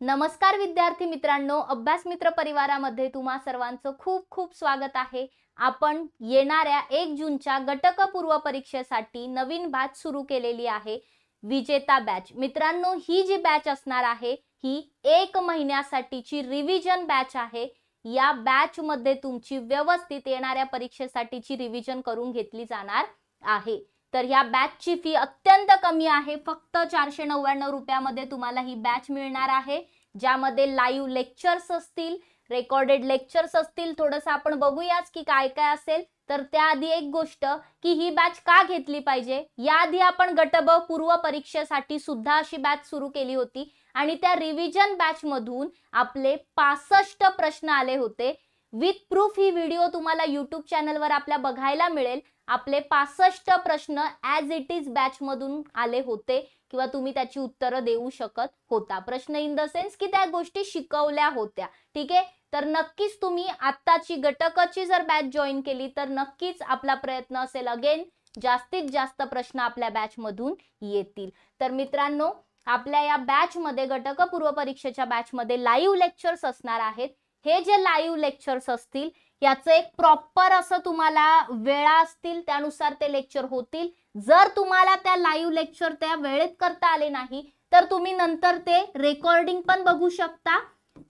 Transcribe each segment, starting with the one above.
नमस्कार विद्यार्थी मित्रांनो, अभ्यास मित्र परिवारामध्ये तुम्हा सर्वांचं खूप खूप स्वागत आहे। आपण येणाऱ्या 1 जूनच्या गटकपूर्व परीक्षेसाठी नवीन बॅच सुरू केलेली आहे, विजेता बॅच। मित्रांनो, ही जी बॅच असणार आहे ही 1 महिन्यासाठीची रिव्हिजन बॅच आहे। या बॅच मध्ये तुमची व्यवस्थित येणाऱ्या परीक्षेसाठीची रिव्हिजन करून घेतली जाणार आहे। तर ह्या बॅचची फी अत्यंत कमी आहे, फक्त 499 रुपयामध्ये तुम्हाला ही बॅच मिळणार आहे, ज्यामध्ये लाईव्ह लेक्चर्स असतील, रेकॉर्डेड लेक्चर्स असतील। थोडंसं आपण बघूयाच की काय काय असेल। तर त्याआधी एक गोष्ट की ही बॅच का घेतली पाहिजे, याआधी आपण गट ब पूर्व परीक्षेसाठी सुद्धा अशी बॅच सुरू केली होती आणि त्या रिव्हिजन बॅच मधून आपले 65 प्रश्न आले होते। विथ प्रूफ ही व्हिडिओ तुम्हाला YouTube चॅनलवर आपल्या बघायला मिळेल। आपले 65 प्रश्न ॲज इट इज बॅच मधून आले होते किंवा तुम्ही त्याची उत्तरं देऊ शकत होता। प्रश्न इन द सेन्स की त्या गोष्टी शिकवल्या होत्या, ठीक आहे। तर नक्कीच तुम्ही आत्ताची गटकची जर बॅच जॉईन केली तर नक्कीच आपला प्रयत्न असेल अगेन जास्तीत जास्त प्रश्न आपल्या बॅच मधून येतील। तर मित्रांनो, आपल्या या बॅच मध्ये गटक पूर्व परीक्षेच्या बॅच मध्ये लाईव्ह लेक्चर्स असणार आहेत। हे जे लाईव्ह लेक्चर्स असतील याचं एक प्रॉपर असं तुम्हाला वेळा असतील, त्यानुसार ते लेक्चर होतील। जर तुम्हाला त्या लाईव्ह लेक्चर त्या वेळेत करता आले नाही तर तुम्ही नंतर ते रेकॉर्डिंग पण बघू शकता।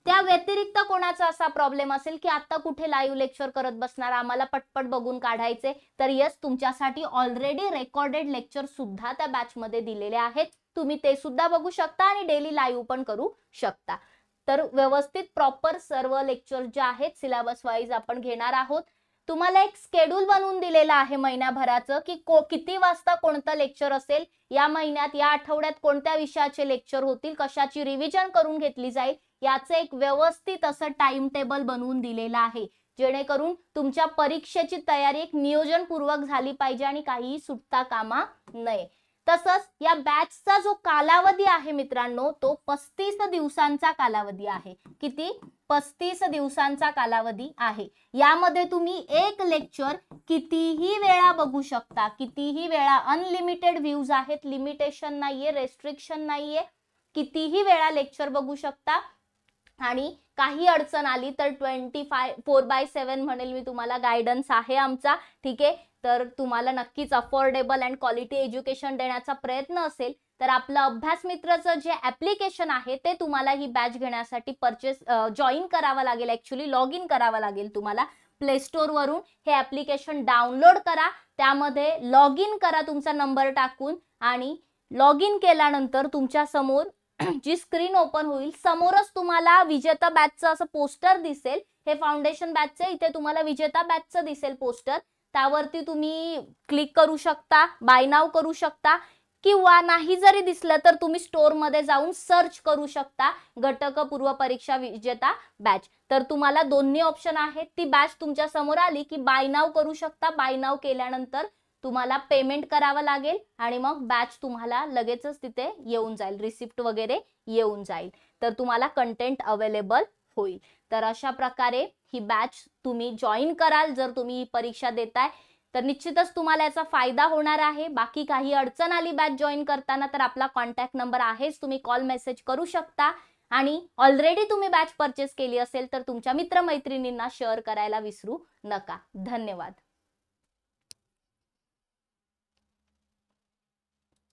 त्या व्यतिरिक्त कोणाचा असा प्रॉब्लेम असेल की आता कुठे लाईव्ह लेक्चर करत बसणार, आम्हाला पटपट बघून काढायचे, तर यस, तुमच्यासाठी ऑलरेडी रेकॉर्डेड लेक्चर सुद्धा त्या बॅच मध्ये दिलेले आहेत। तुम्ही ते सुद्धा बघू शकता आणि डेली लाईव्ह पण करू शकता। तर व्यवस्थित प्रॉपर सर्व लेक्चर जे आहेत सिलेबस वाइज आपण घेणार आहोत। तुम्हाला एक शेड्यूल बनवून दिलेला आहे महिन्याभराचं की किती वाजता कोणतं लेक्चर असेल, या महिन्यात या आठवड्यात कोणत्या विषयाचे लेक्चर होतील, कशाची रिव्हिजन करून घेतली जाईल, याचं एक व्यवस्थित असं टाइम टेबल बनवून दिलेलं आहे, जेणेकरून तुमच्या परीक्षेची तयारी एक नियोजनपूर्वक झाली पाहिजे आणि काहीही सुटता कामा नये। तसंच या बॅचचा जो कालावधी आहे मित्रांनो, तो 35 दिवसांचा कालावधी आहे। किती? 35 दिवसांचा कालावधी आहे। यामध्ये तुम्ही एक लेक्चर कितीही वेळा बघू शकता, कितीही वेळा। अनलिमिटेड व्ह्यूज आहेत, लिमिटेशन नाहीये, रेस्ट्रिक्शन नाहीये, कितीही वेळा लेक्चर बघू शकता। आणि काही अडचण आली तर 24/7 म्हणेल मी तुम्हाला, गायडन्स आहे आमचा, ठीक आहे। तर तुम्हाला नक्कीच अफोर्डेबल अँड क्वालिटी एज्युकेशन देण्याचा प्रयत्न असेल तर आपलं अभ्यास मित्रचं जे ॲप्लिकेशन आहे ते तुम्हाला ही बॅच घेण्यासाठी जॉईन करावं लागेल। ॲक्च्युअली लॉग इन करावं लागेल तुम्हाला प्ले स्टोर वरून। हे ॲप्लिकेशन डाउनलोड करा, त्यामध्ये लॉग इन करा तुमचा नंबर टाकून, आणि लॉग इन केल्यानंतर तुमच्या समोर जी स्क्रीन ओपन होईल, समोरच तुम्हाला विजेता बॅचचं असं पोस्टर दिसेल। हे फाउंडेशन बॅचचं, इथे तुम्हाला विजेता बॅचचं दिसेल पोस्टर, त्यावरती तुम्ही क्लिक करू शकता, बाय नाव करू शकता, किंवा नाही जरी दिसलं तर तुम्ही स्टोर मध्ये जाऊन सर्च करू शकता गटक पूर्व परीक्षा विजेता बॅच। तर तुम्हाला दोन्ही ऑप्शन आहेत। ती बॅच तुमच्या समोर आली की बाय नाव करू शकता, बाय नाव केल्यानंतर तुम्हाला पेमेंट करावं लागेल आणि मग बॅच तुम्हाला लगेचच तिथे येऊन जाईल, रिसिप्ट वगैरे येऊन जाईल, तर तुम्हाला कंटेंट अवेलेबल होईल। तर अशा प्रकारे ही बॅच तुम्ही जॉईन कराल जर तुम्ही परीक्षा देताय तर निश्चितच तुम्हाला याचा फायदा होणार आहे। बाकी काही अडचण आली बॅच जॉईन करताना तर आपला कॉन्टॅक्ट नंबर आहेच, तुम्ही कॉल मेसेज करू शकता। आणि ऑलरेडी तुम्ही बॅच परचेस केली असेल तर तुमच्या मित्रमैत्रिणींना शेअर करायला विसरू नका। धन्यवाद।